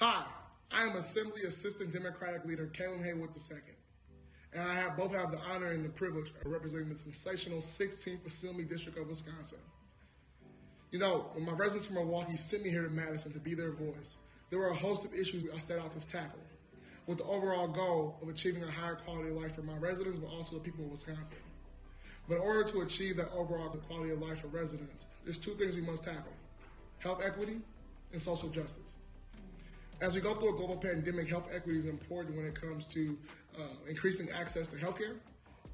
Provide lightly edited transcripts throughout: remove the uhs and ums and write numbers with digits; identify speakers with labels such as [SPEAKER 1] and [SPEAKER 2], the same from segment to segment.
[SPEAKER 1] Hi, I am Assembly Assistant Democratic Leader Kalan Haywood II, and I both have the honor and the privilege of representing the sensational 16th Assembly District of Wisconsin. You know, when my residents from Milwaukee sent me here to Madison to be their voice, there were a host of issues I set out to tackle, with the overall goal of achieving a higher quality of life for my residents, but also the people of Wisconsin. But in order to achieve that overall quality of life for residents, there's two things we must tackle: health equity and social justice. As we go through a global pandemic, health equity is important when it comes to increasing access to healthcare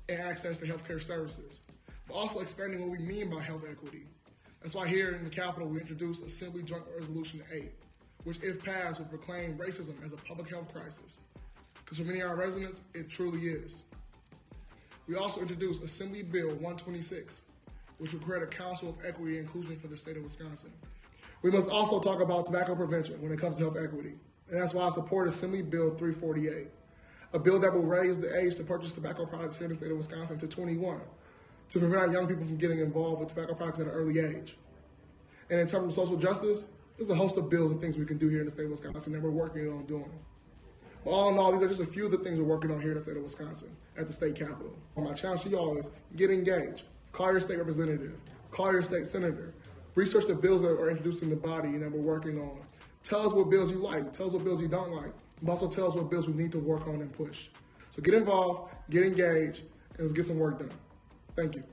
[SPEAKER 1] and access to healthcare services, but also expanding what we mean by health equity. That's why here in the Capitol, we introduced Assembly Joint Resolution 8, which, if passed, would proclaim racism as a public health crisis. Because for many of our residents, it truly is. We also introduced Assembly Bill 126, which will create a Council of Equity and Inclusion for the state of Wisconsin. We must also talk about tobacco prevention when it comes to health equity, and that's why I support Assembly Bill 348, a bill that will raise the age to purchase tobacco products here in the state of Wisconsin to 21, to prevent our young people from getting involved with tobacco products at an early age. And in terms of social justice, there's a host of bills and things we can do here in the state of Wisconsin that we're working on doing. But all in all, these are just a few of the things we're working on here in the state of Wisconsin at the state capitol. My challenge to y'all is get engaged. Call your state representative. Call your state senator. Research the bills that are introduced in the body and that we're working on. Tell us what bills you like. Tell us what bills you don't like. But also tell us what bills we need to work on and push. So get involved, get engaged, and let's get some work done. Thank you.